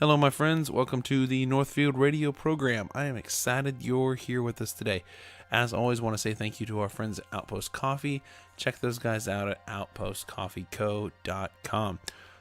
Hello, my friends. Welcome to the Northfield Radio program. I am excited you're here with us today. As always, want to say thank you to our friends at Outpost Coffee. Check those guys out at outpostcoffeeco.com.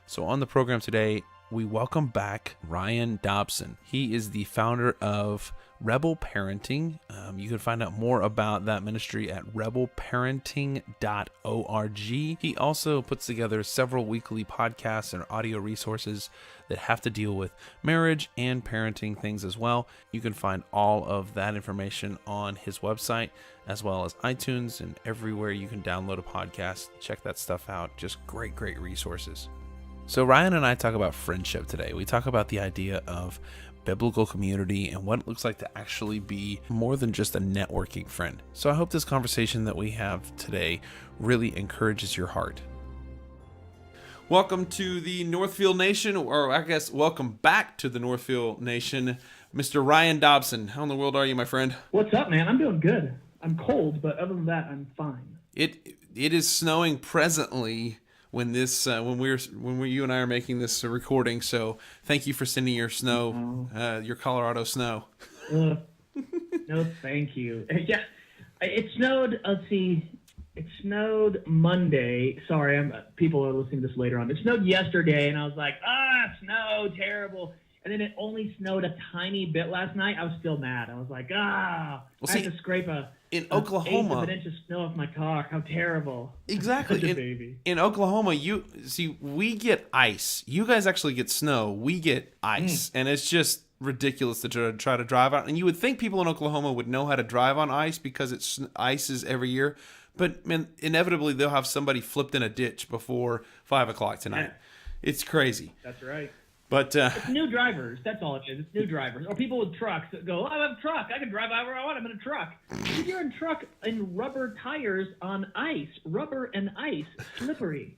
So on the program today, we welcome back Ryan Dobson. He is the founder of Rebel Parenting. You can find out more about that ministry at rebelparenting.org. He also puts together several weekly podcasts and audio resources that have to deal with marriage and parenting things as well. You can find all of that information on his website, as well as iTunes and everywhere you can download a podcast. Check that stuff out. Just great resources. So Ryan and I talk about friendship today. We talk about the idea of biblical community and what it looks like to actually be more than just a networking friend. So I hope this conversation that we have today really encourages your heart. Welcome to the Northfield Nation, or I guess welcome back to the Northfield Nation, Mr. Ryan Dobson. How in the world are you, my friend? What's up, man? I'm doing good. I'm cold, but other than that, I'm fine. It is snowing presently when you and I are making this recording. So thank you for sending your snow, your Colorado snow. No, thank you. Yeah, it snowed. Let's see. It snowed Monday. Sorry, people are listening to this later on. It snowed yesterday, and I was like, snow, terrible. And then it only snowed a tiny bit last night. I was still mad. I was like, I had to scrape in Oklahoma, an inch of snow off my car. How terrible! Exactly. Such a baby. In Oklahoma, we get ice. You guys actually get snow. We get ice, and it's just ridiculous to try to drive on. And you would think people in Oklahoma would know how to drive on ice because it's ices every year. But man, inevitably they'll have somebody flipped in a ditch before 5 o'clock tonight. Yeah. It's crazy. That's right. But it's new drivers. That's all it is. It's new drivers. Or people with trucks that go, I have a truck. I can drive however I want. I'm in a truck. If you're in a truck in rubber tires on ice, rubber and ice, slippery.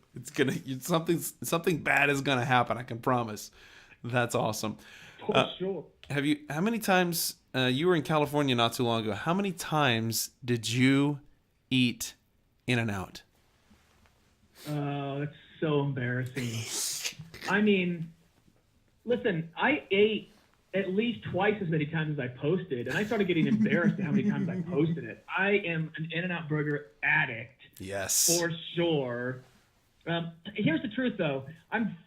Something bad is gonna happen. I can promise. That's awesome. For sure. How many times you were in California not too long ago? How many times did you eat In-N-Out? Oh, that's so embarrassing. I mean, listen, I ate at least twice as many times as I posted, and I started getting embarrassed at how many times I posted it. I am an In-N-Out burger addict. Yes. For sure. Here's the truth, though. I'm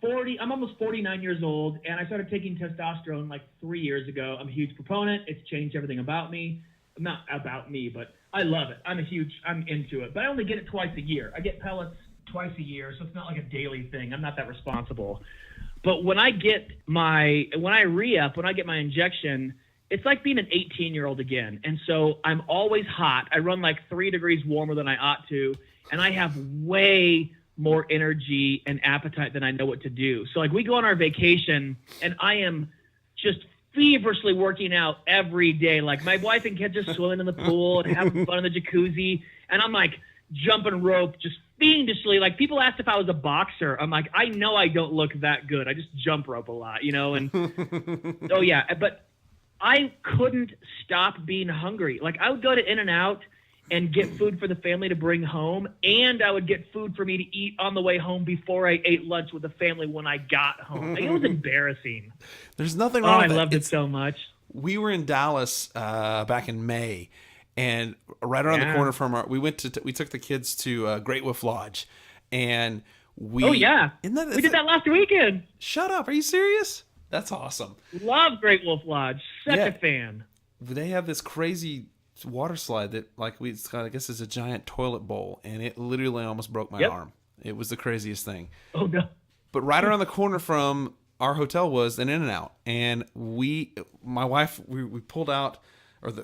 almost 49 years old, and I started taking testosterone like 3 years ago. I'm a huge proponent. It's changed everything about me. Not about me, but I love it. I'm into it. But I only get it twice a year. I get pellets twice a year, so it's not like a daily thing. I'm not that responsible. But when I get my injection, it's like being an 18-year-old again. And so I'm always hot. I run like 3 degrees warmer than I ought to, and I have way more energy and appetite than I know what to do. So like we go on our vacation, and I am just feverishly working out every day. Like my wife and kids are swimming in the pool and having fun in the jacuzzi, and I'm like jumping rope just fiendishly. Like people asked if I was a boxer. I'm like, I know I don't look that good. I just jump rope a lot, and oh yeah. But I couldn't stop being hungry. Like I would go to In-N-Out and get food for the family to bring home, and I would get food for me to eat on the way home before I ate lunch with the family when I got home. Like, it was embarrassing. There's nothing wrong with that. I loved it so much. We were in Dallas back in May, and right around the corner from we took the kids to Great Wolf Lodge, and we we did that last weekend. Shut up! Are you serious? That's awesome. Love Great Wolf Lodge. Such a fan. They have this crazy water slide that I guess is a giant toilet bowl, and it literally almost broke my arm. It was the craziest thing. Oh no. But right around the corner from our hotel was an In-N-Out, and my wife we pulled out,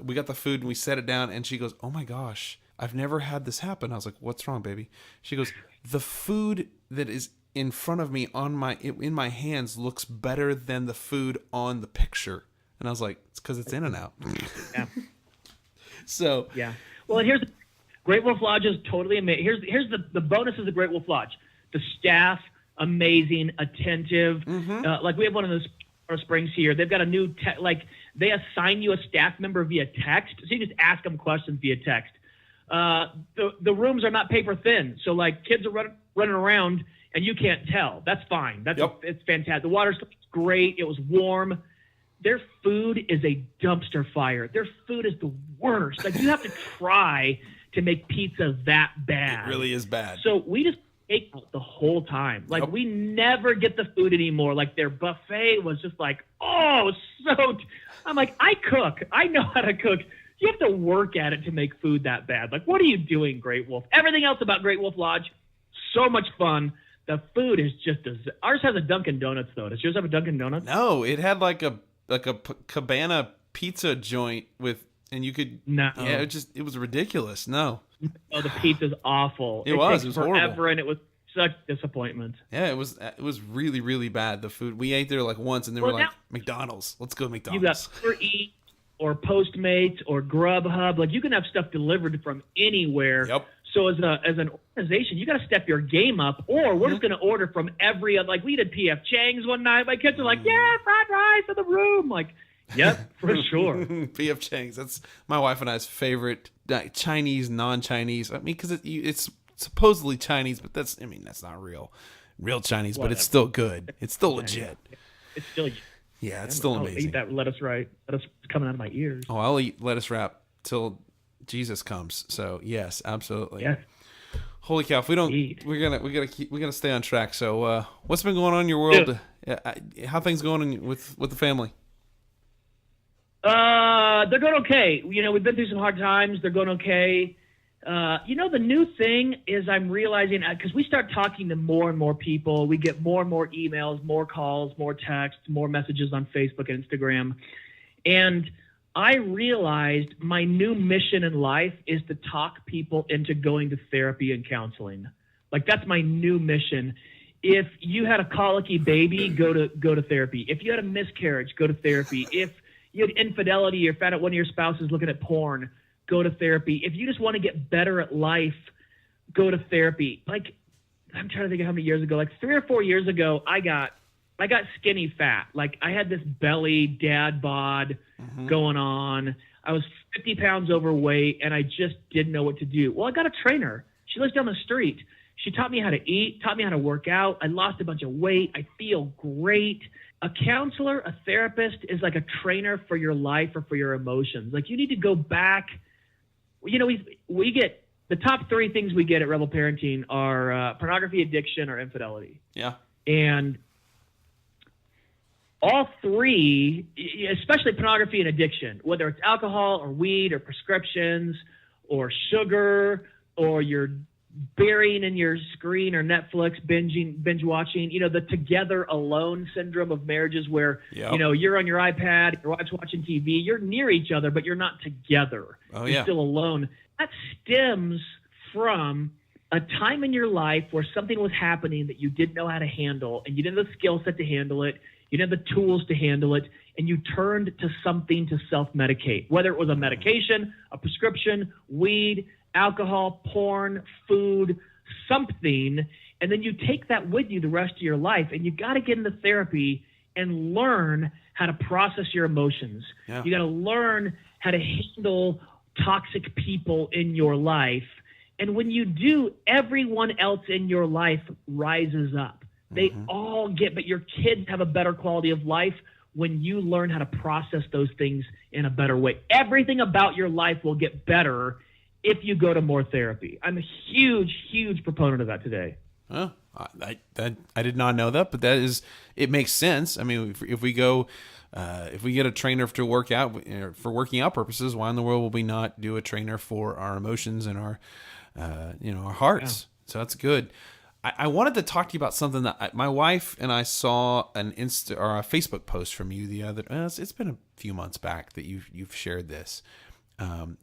we got the food and we set it down, and she goes, oh my gosh, I've never had this happen. I was like, what's wrong, baby? She goes, the food that is in front of me in my hands looks better than the food on the picture. And I was like, it's because it's In-N-Out. Yeah. So yeah. Well, and here's Great Wolf Lodge is totally amazing. Here's the bonuses of Great Wolf Lodge. The staff, amazing, attentive. Mm-hmm. Like we have one of those Springs here. They've got a new they assign you a staff member via text, so you just ask them questions via text. The rooms are not paper thin, so like kids are running around and you can't tell. That's fine. It's fantastic. The water's great. It was warm. Their food is a dumpster fire. Their food is the worst. Like, you have to try to make pizza that bad. It really is bad. So we just ate out the whole time. Like, we never get the food anymore. Like, their buffet was just like, I'm like, I cook. I know how to cook. You have to work at it to make food that bad. Like, what are you doing, Great Wolf? Everything else about Great Wolf Lodge, so much fun. The food is just ours has a Dunkin' Donuts, though. Does yours have a Dunkin' Donuts? No, it had like a cabana pizza joint and you could. No. Yeah, it was ridiculous. No. Oh, the pizza's awful. It was forever, horrible. and it was such disappointment. Yeah, it was really, really bad. The food, we ate there like once, and they were like, McDonald's. Let's go to McDonald's. You got Uber Eats or Postmates or Grubhub. Like, you can have stuff delivered from anywhere. Yep. So as an organization, you got to step your game up, or we're just going to order from every other. Like, we did P.F. Chang's one night. My kids are like, yeah, fried rice in the room. Like, yep, for sure. P.F. Chang's. That's my wife and I's favorite Chinese, non-Chinese. I mean, because it's supposedly Chinese, but that's not real Chinese. Whatever. But it's still good. It's still legit. It's still. Yeah, it's still amazing. I'll eat that lettuce right. Lettuce coming out of my ears. Oh, I'll eat lettuce wrap till Jesus comes. So yes, absolutely. Yeah. Holy cow! If we don't, we gotta stay on track. So, what's been going on in your world? How things going with the family? They're going okay. We've been through some hard times. They're going okay. The new thing is I'm realizing, because we start talking to more and more people, we get more and more emails, more calls, more texts, more messages on Facebook and Instagram. And I realized my new mission in life is to talk people into going to therapy and counseling. Like, that's my new mission. If you had a colicky baby, go to therapy. If you had a miscarriage, go to therapy. If you had infidelity or found out one of your spouses looking at porn, go to therapy. If you just want to get better at life, go to therapy. Like, I'm trying to think of how many years ago, like 3 or 4 years ago, I got skinny fat. Like, I had this belly, dad bod going on. I was 50 pounds overweight, and I just didn't know what to do. Well, I got a trainer. She lives down the street. She taught me how to eat, taught me how to work out. I lost a bunch of weight. I feel great. A counselor, a therapist is like a trainer for your life or for your emotions. Like, you need to go back. We get the top 3 things we get at Rebel Parenting are pornography, addiction, or infidelity. Yeah. And all 3, especially pornography and addiction, whether it's alcohol or weed or prescriptions or sugar, or you're burying in your screen or Netflix, binge watching, the together alone syndrome of marriages where, you're on your iPad, your wife's watching TV, you're near each other, but you're not together. Oh, you're still alone. That stems from a time in your life where something was happening that you didn't know how to handle, and you didn't have the skill set to handle it. You didn't have the tools to handle it, and you turned to something to self-medicate, whether it was a medication, a prescription, weed, alcohol, porn, food, something, and then you take that with you the rest of your life, and you got to get into therapy and learn how to process your emotions. Yeah. You got to learn how to handle toxic people in your life, and when you do, everyone else in your life rises up. They all but your kids have a better quality of life when you learn how to process those things in a better way. Everything about your life will get better if you go to more therapy. I'm a huge, huge proponent of that today. Oh, I did not know that, but it makes sense. I mean, if we go, if we get a trainer to work out for working out purposes, why in the world will we not do a trainer for our emotions and our, our hearts? Yeah. So that's good. I wanted to talk to you about something that my wife and I saw a Facebook post from you the other. It's been a few months back that you've shared this.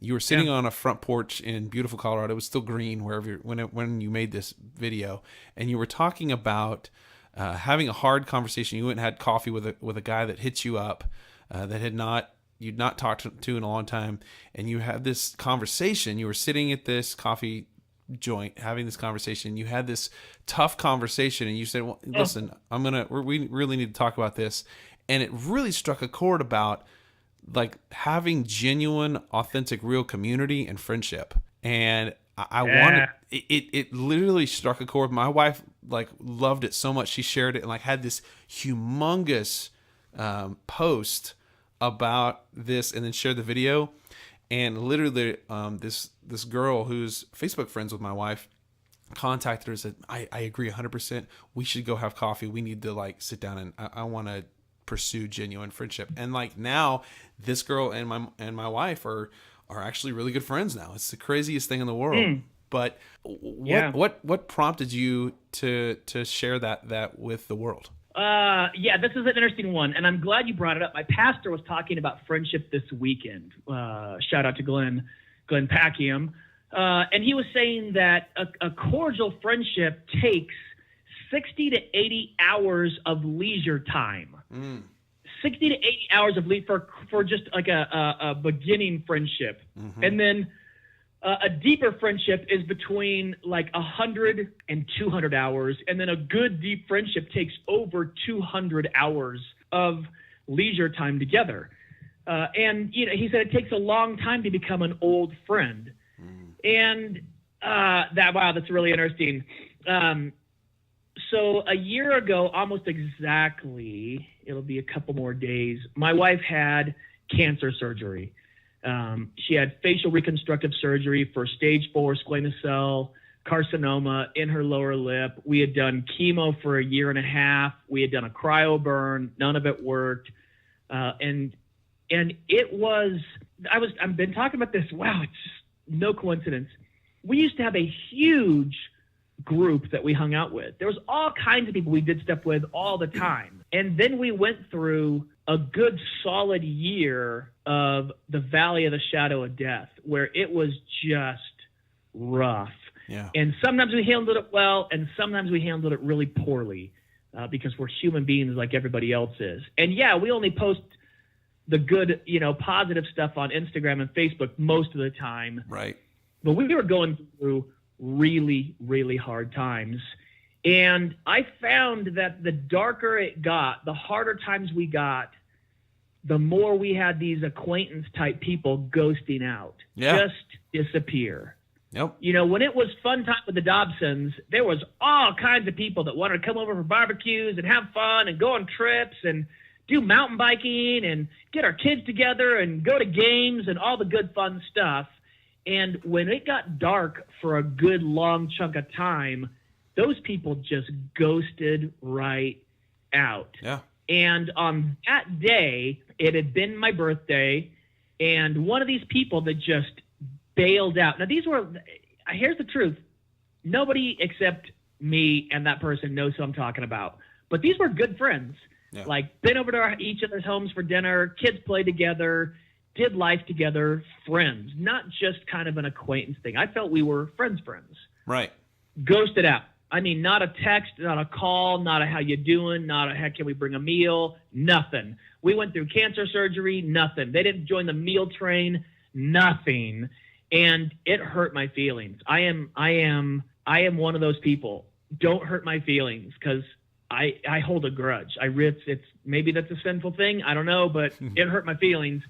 You were sitting on a front porch in beautiful Colorado. It was still green when you made this video, and you were talking about having a hard conversation. You went and had coffee with a guy that hit you up that you'd not talked to in a long time, and you had this conversation. You were sitting at this coffee joint having this conversation. You had this tough conversation, and you said, well, listen, we really need to talk about this. And it really struck a chord about like having genuine, authentic, real community and friendship. And I wanted it literally struck a chord. My wife like loved it so much. She shared it and like had this humongous post about this and then shared the video. And literally this girl who's Facebook friends with my wife contacted her and said, I agree 100%. We should go have coffee. We need to like sit down and I want to pursue genuine friendship. And like now this girl and my wife are actually really good friends now. It's the craziest thing in the world. But what prompted you to share that with the world? This is an interesting one, and I'm glad you brought it up. My pastor was talking about friendship this weekend. Shout out to Glenn Packiam. And he was saying that a cordial friendship takes 60 to 80 hours of leisure time. 60 to 80 hours of for just like a beginning friendship. And then a deeper friendship is between like 100 and 200 hours. And then a good deep friendship takes over 200 hours of leisure time together. And he said it takes a long time to become an old friend. And that's really interesting. So a year ago, almost exactly, it'll be a couple more days, my wife had cancer surgery. She had facial reconstructive surgery for stage 4 squamous cell carcinoma in her lower lip. We had done chemo for a year and a half. We had done a cryo burn. None of it worked. And it was, I've been talking about this. Wow. It's just no coincidence. We used to have a huge group that we hung out with. There was all kinds of people we did stuff with all the time. And then we went through a good solid year of the valley of the shadow of death, where it was just rough. Yeah. And sometimes we handled it well, and sometimes we handled it really poorly, because we're human beings like everybody else is. And yeah, we only post the good, positive stuff on Instagram and Facebook most of the time. Right. But we were going through really, really hard times. And I found that the darker it got, the harder times we got, the more we had these acquaintance type people ghosting out, just disappear. Yep. When it was fun time with the Dobsons, there was all kinds of people that wanted to come over for barbecues and have fun and go on trips and do mountain biking and get our kids together and go to games and all the good fun stuff. And when it got dark for a good long chunk of time, those people just ghosted right out. Yeah. And on that day, it had been my birthday, and one of these people that just bailed out. Now, here's the truth. Nobody except me and that person knows who I'm talking about. But these were good friends. Yeah. Like, been over to each other's homes for dinner, kids played together, did life together, friends, not just kind of an acquaintance thing. I felt we were friends. Right. Ghosted out. I mean, not a text, not a call, not a how you doing, not a heck, can we bring a meal? Nothing. We went through cancer surgery, nothing. They didn't join the meal train, nothing. And it hurt my feelings. I am one of those people. Don't hurt my feelings, because I hold a grudge. It's maybe that's a sinful thing. I don't know, but it hurt my feelings.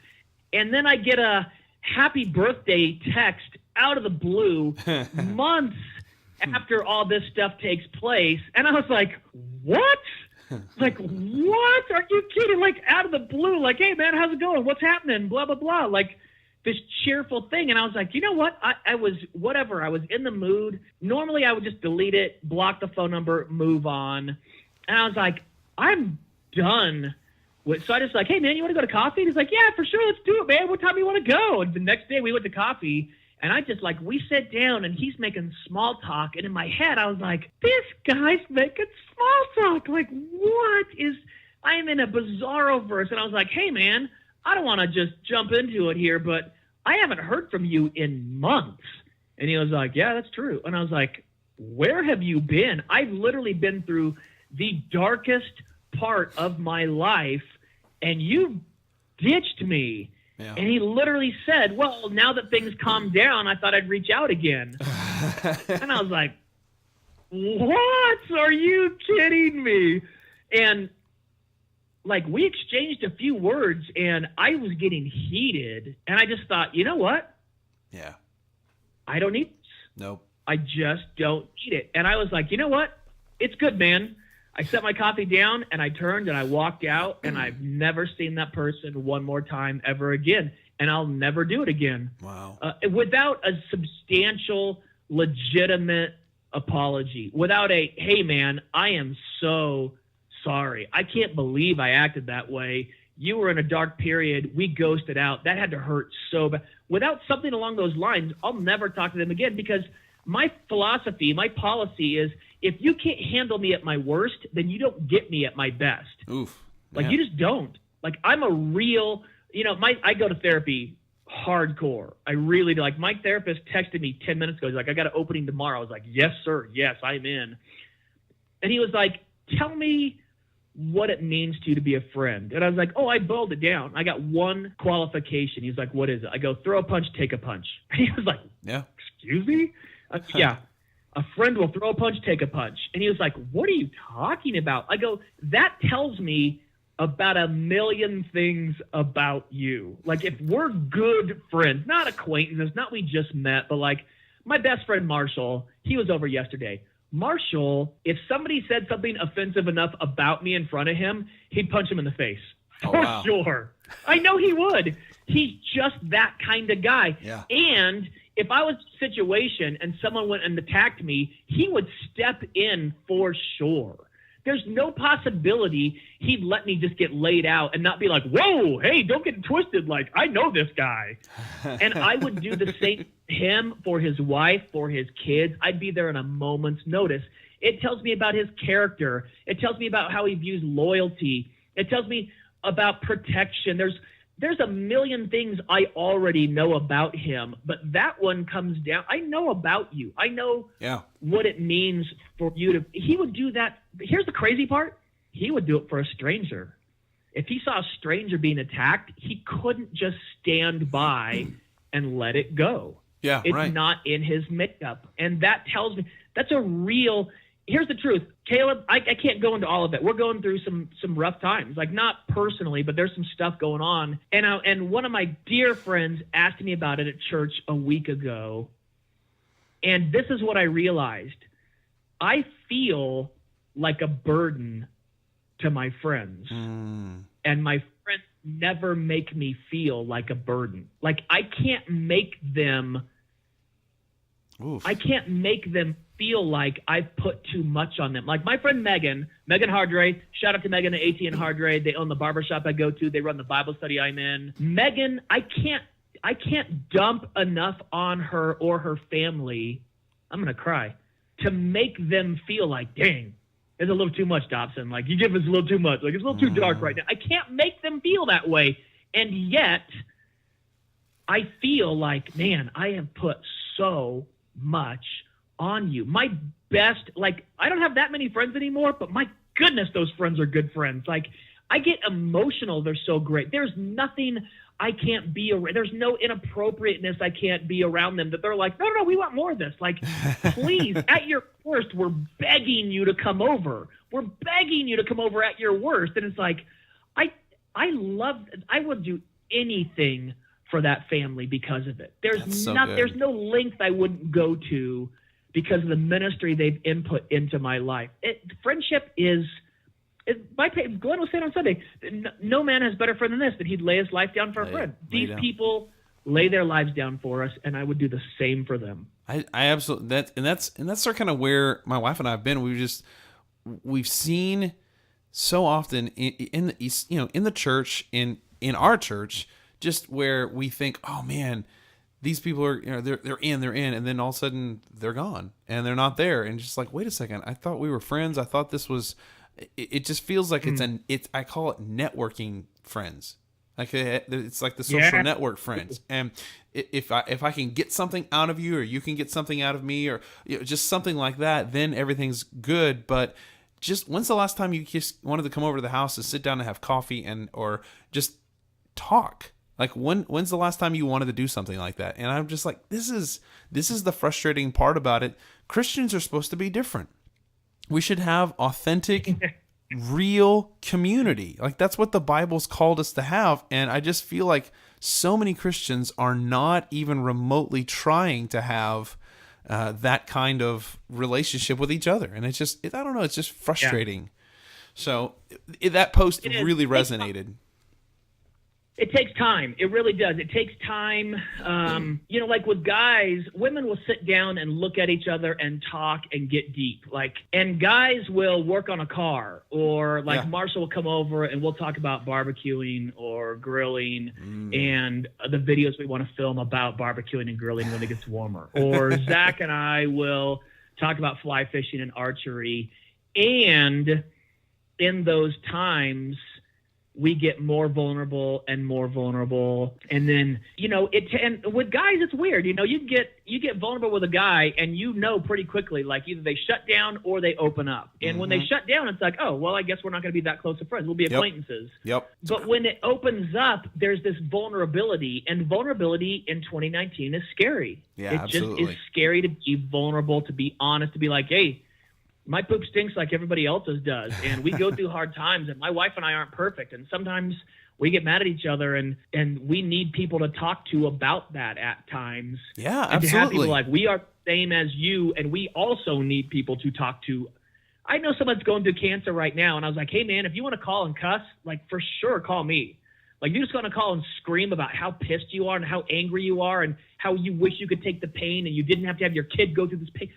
And then I get a happy birthday text out of the blue months after all this stuff takes place. And I was like, what? Like, what? Are you kidding? Like, out of the blue, like, hey, man, how's it going? What's happening? Blah, blah, blah. Like, this cheerful thing. And I was like, you know what? I was in the mood. Normally I would just delete it, block the phone number, move on. And I was like, I'm done. So I just like, hey, man, you want to go to coffee? And he's like, yeah, for sure. Let's do it, man. What time do you want to go? And the next day we went to coffee, and I just like, we sat down and he's making small talk. And in my head, I was like, this guy's making small talk. Like, I am in a bizarro verse. And I was like, hey, man, I don't want to just jump into it here, but I haven't heard from you in months. And he was like, yeah, that's true. And I was like, where have you been? I've literally been through the darkest part of my life, and you ditched me. Yeah. And he literally said, well, now that things calmed down, I thought I'd reach out again. And I was like, what? Are you kidding me? And like, we exchanged a few words, and I was getting heated, and I just thought, you know what? Yeah. I don't need this. Nope. I just don't need it. And I was like, you know what? It's good, man. I set my coffee down and I turned and I walked out, and I've never seen that person one more time ever again. And I'll never do it again. Wow. Without a substantial, legitimate apology, without a, hey man, I am so sorry. I can't believe I acted that way. You were in a dark period. We ghosted out. That had to hurt so bad. Without something along those lines, I'll never talk to them again, because my philosophy, my policy is, if you can't handle me at my worst, then you don't get me at my best. Oof. Like, you just don't. Like, I'm a real, I go to therapy hardcore. I really do. Like, my therapist texted me 10 minutes ago. He's like, I got an opening tomorrow. I was like, yes, sir. Yes, I'm in. And he was like, tell me what it means to you to be a friend. And I was like, I boiled it down. I got one qualification. He's like, what is it? I go, throw a punch, take a punch. And he was like, yeah. Excuse me? Yeah. A friend will throw a punch, take a punch. And he was like, what are you talking about? I go, that tells me about a million things about you. Like, if we're good friends, not acquaintances, not we just met, but like my best friend Marshall, he was over yesterday. Marshall, if somebody said something offensive enough about me in front of him, he'd punch him in the face. For sure. I know he would. He's just that kind of guy. Yeah. And if I was in a situation and someone went and attacked me, he would step in for sure. There's no possibility he'd let me just get laid out and not be like, whoa, hey, don't get twisted. Like, I know this guy. And I would do the same for him, for his wife, for his kids. I'd be there in a moment's notice. It tells me about his character. It tells me about how he views loyalty. It tells me about protection. There's a million things I already know about him, but that one comes down. I know about you. I know what it means for you to. He would do that. Here's the crazy part. He would do it for a stranger. If he saw a stranger being attacked, he couldn't just stand by and let it go. Yeah, it's not in his makeup. And that tells me that's a real. Here's the truth, Caleb, I can't go into all of it. We're going through some rough times, like not personally, but there's some stuff going on. And one of my dear friends asked me about it at church a week ago. And this is what I realized. I feel like a burden to my friends. And my friends never make me feel like a burden. Like, I can't make them feel like I've put too much on them. Like my friend Megan Hardray, shout out to Megan at AT and Hardray. They own the barbershop I go to. They run the Bible study I'm in. Megan, I can't dump enough on her or her family. I'm going to cry, to make them feel like, dang, it's a little too much, Dobson. Like, you give us a little too much. Like, it's a little too dark right now. I can't make them feel that way. And yet I feel like, man, I have put so much on you. My best, like, I don't have that many friends anymore, but my goodness, those friends are good friends. Like, I get emotional. They're so great. There's nothing I can't be around. There's no inappropriateness I can't be around them that they're like, no, we want more of this. Like, please, at your worst, we're begging you to come over. We're begging you to come over at your worst. And it's like, I would do anything for that family because of it. There's no length I wouldn't go to because of the ministry they've input into my life. Friendship is Glenn was saying on Sunday, no man has better friend than this, that he'd lay his life down for a friend. These people lay their lives down for us, and I would do the same for them. I absolutely, that's sort of kind of where my wife and I have been. We've seen so often in the church, in our church, just where we think, oh man, these people are, they're in, and then all of a sudden they're gone and they're not there. And just like, wait a second, I thought we were friends. I thought this was, it just feels like I call it networking friends. Like it's like the social network friends. And if I can get something out of you, or you can get something out of me, or just something like that, then everything's good. But just when's the last time you just wanted to come over to the house to sit down and have coffee or just talk? Like when's the last time you wanted to do something like that? And I'm just like, this is the frustrating part about it. Christians are supposed to be different. We should have authentic, real community. Like that's what the Bible's called us to have. And I just feel like so many Christians are not even remotely trying to have that kind of relationship with each other. And it's just, I don't know, it's just frustrating. So that post really resonated. It takes time. It really does. It takes time. Like with guys, women will sit down and look at each other and talk and get deep. And guys will work on a car, or Marshall will come over and we'll talk about barbecuing or grilling and the videos we want to film about barbecuing and grilling when it gets warmer. Or Zach and I will talk about fly fishing and archery. And in those times, we get more vulnerable and more vulnerable. And then, and with guys, it's weird. You get vulnerable with a guy and pretty quickly, either they shut down or they open up. And when they shut down, it's like, oh, well, I guess we're not going to be that close of friends. We'll be acquaintances. Yep. But when it opens up, there's this vulnerability, and vulnerability in 2019 is scary. Yeah, it absolutely. just is scary to be vulnerable, to be honest, to be like, hey, my poop stinks like everybody else's does, and we go through hard times, and my wife and I aren't perfect, and sometimes we get mad at each other, and we need people to talk to about that at times. Yeah, and absolutely. To have people like, we are the same as you, and we also need people to talk to. I know someone's going through cancer right now, and I was like, hey, man, if you want to call and cuss, for sure call me. You just want to call and scream about how pissed you are and how angry you are and how you wish you could take the pain and you didn't have to have your kid go through this pain.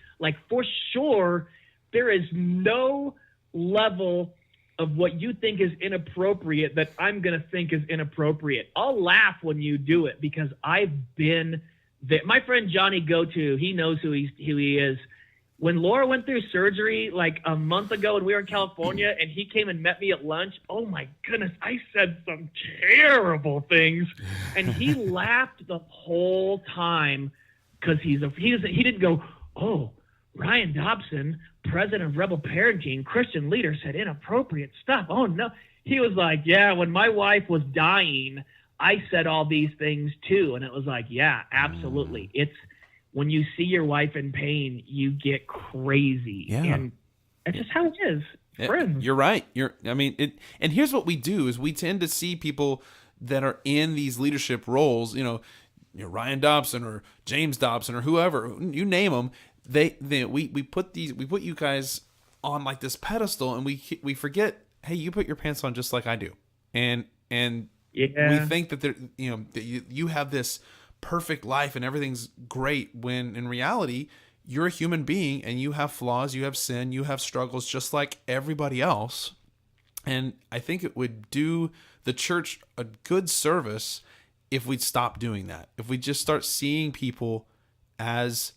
For sure, there is no level of what you think is inappropriate that I'm going to think is inappropriate. I'll laugh when you do it because I've been there. My friend Johnny Go-To, he knows who he is. When Laura went through surgery a month ago and we were in California and he came and met me at lunch, oh my goodness, I said some terrible things. And he laughed the whole time because he didn't go, oh, Ryan Dobson, president of Rebel Parenting, Christian leader, said inappropriate stuff. Oh, no. He was like, yeah, when my wife was dying, I said all these things too. And it was like, yeah, absolutely. It's when you see your wife in pain, you get crazy. Yeah. And that's just how it is. Friends. You're right. And here's what we do is we tend to see people that are in these leadership roles, Ryan Dobson or James Dobson or whoever, you name them. We put you guys on this pedestal, and we forget, hey, you put your pants on just like I do, and we think that that you have this perfect life and everything's great, when in reality you're a human being and you have flaws, you have sin, you have struggles just like everybody else. And I think it would do the church a good service if we'd stop doing that, if we just start seeing people as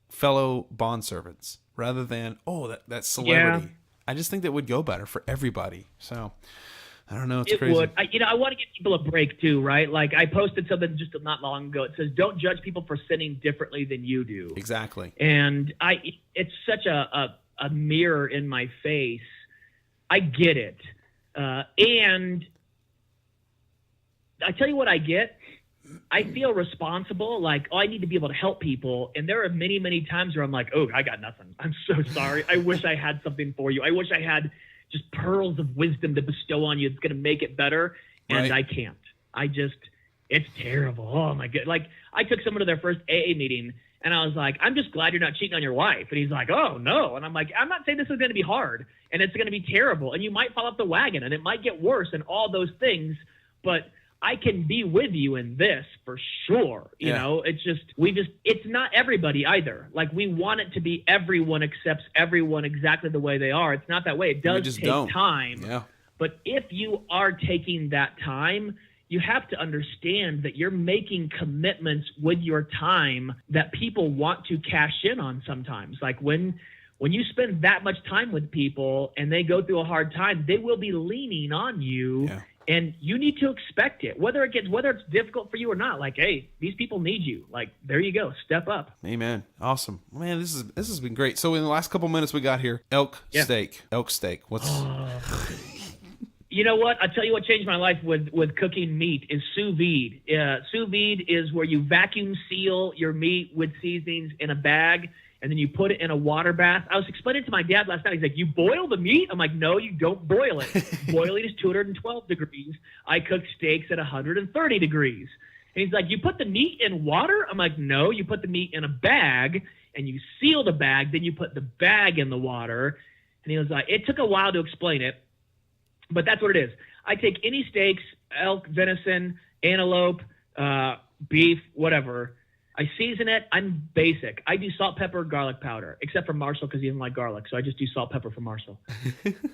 fellow bondservants rather than that celebrity. Yeah. I just think that would go better for everybody. So I don't know. It's crazy. Would. I want to give people a break too, right? I posted something just not long ago. It says, don't judge people for sinning differently than you do. Exactly. And it's such a mirror in my face. I get it. And I tell you what I get. I feel responsible, I need to be able to help people. And there are many, many times where I'm like, oh, I got nothing. I'm so sorry. I wish I had something for you. I wish I had just pearls of wisdom to bestow on you. It's going to make it better. And I can't. It's terrible. Oh my God. I took someone to their first AA meeting and I was like, I'm just glad you're not cheating on your wife. And he's like, oh no. And I'm like, I'm not saying this is going to be hard and it's going to be terrible. And you might fall off the wagon and it might get worse and all those things, but I can be with you in this for sure. You know, it's not everybody either. We want it to be everyone accepts everyone exactly the way they are. It's not that way. It does take time. Yeah. But if you are taking that time, you have to understand that you're making commitments with your time that people want to cash in on sometimes. When you spend that much time with people and they go through a hard time, they will be leaning on you. Yeah. And you need to expect it, whether it's difficult for you or not. Hey, these people need you. There you go. Step up. Amen. Awesome. Man, this has been great. So in the last couple minutes we got here, elk steak. What's... You know what? I'll tell you what changed my life with cooking meat is sous vide. Sous vide is where you vacuum seal your meat with seasonings in a bag, and then you put it in a water bath. I was explaining to my dad last night. He's like, you boil the meat? I'm like, no, you don't boil it. Boiling is 212 degrees. I cook steaks at 130 degrees. And he's like, you put the meat in water? I'm like, no, you put the meat in a bag, and you seal the bag, then you put the bag in the water. And he was like, it took a while to explain it, but that's what it is. I take any steaks, elk, venison, antelope, beef, whatever. I season it. I'm basic. I do salt, pepper, garlic powder, except for Marshall because he doesn't like garlic. So I just do salt, pepper for Marshall.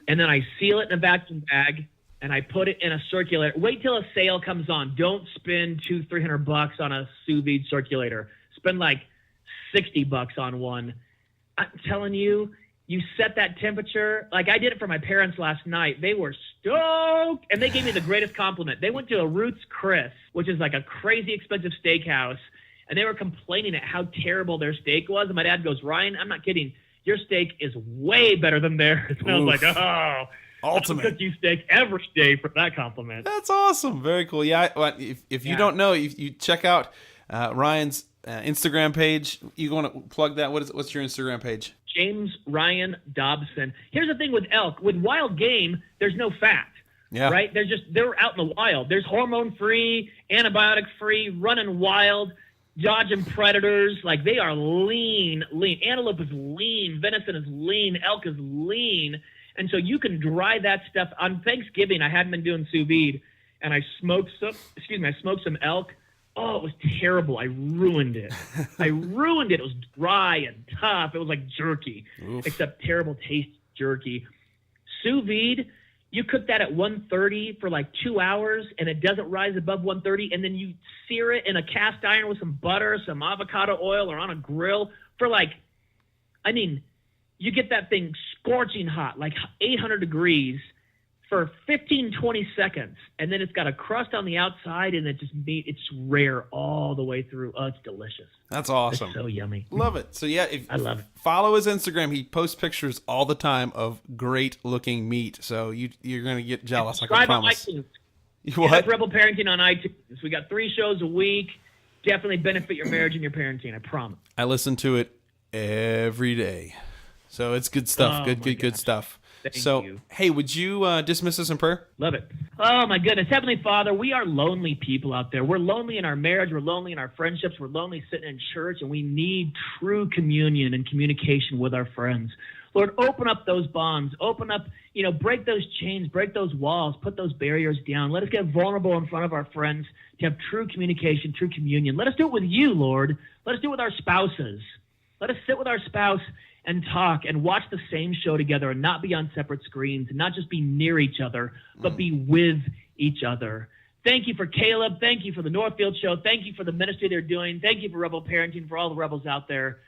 And then I seal it in a vacuum bag, and I put it in a circulator. Wait till a sale comes on. Don't spend $200-$300 on a sous vide circulator. Spend like $60 on one. I'm telling you, you set that temperature. Like I did it for my parents last night. They were stoked, and they gave me the greatest compliment. They went to a Ruth's Chris, which is like a crazy expensive steakhouse, and they were complaining at how terrible their steak was. And my dad goes, Ryan, I'm not kidding. Your steak is way better than theirs. And I was like, oh, ultimate. I'll cook you steak every day for that compliment. That's awesome. Very cool. Yeah. If you don't know, you check out Ryan's Instagram page. You want to plug that? What's your Instagram page? James Ryan Dobson. Here's the thing with elk. With wild game, there's no fat. Yeah. Right? They're out in the wild. There's hormone-free, antibiotic-free, running wild, dodging predators. Like they are lean. Antelope is lean. Venison is lean. Elk is lean. And so you can dry that stuff. On Thanksgiving, I hadn't been doing sous vide, and I smoked some elk. Oh, it was terrible. I ruined it. It was dry and tough. It was like jerky, except terrible taste jerky. Sous vide, you cook that at 130 for like 2 hours, and it doesn't rise above 130, and then you sear it in a cast iron with some butter, some avocado oil, or on a grill for you get that thing scorching hot, like 800 degrees, for 15, 20 seconds, and then it's got a crust on the outside, and it's rare all the way through. Oh, it's delicious. That's awesome. It's so yummy. Love it. So yeah, I love it. Follow his Instagram. He posts pictures all the time of great looking meat. So you're gonna get jealous. I can promise. On iTunes. What? Rebel Parenting on iTunes. We got 3 shows a week. Definitely benefit your marriage and your parenting. I promise. I listen to it every day. So it's good stuff. Good stuff. Thank you. Hey, would you dismiss us in prayer? Love it. Oh, my goodness. Heavenly Father, we are lonely people out there. We're lonely in our marriage. We're lonely in our friendships. We're lonely sitting in church, and we need true communion and communication with our friends. Lord, open up those bonds. Open up, break those chains, break those walls, put those barriers down. Let us get vulnerable in front of our friends to have true communication, true communion. Let us do it with you, Lord. Let us do it with our spouses. Let us sit with our spouse and talk and watch the same show together and not be on separate screens and not just be near each other, but be with each other. Thank you for Caleb. Thank you for the Northfield Show. Thank you for the ministry they're doing. Thank you for Rebel Parenting, for all the rebels out there.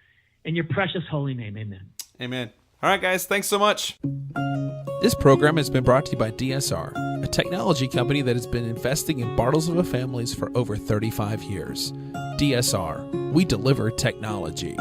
In your precious holy name, amen. Amen. All right, guys, thanks so much. This program has been brought to you by DSR, a technology company that has been investing in Bartlesville families for over 35 years. DSR, we deliver technology.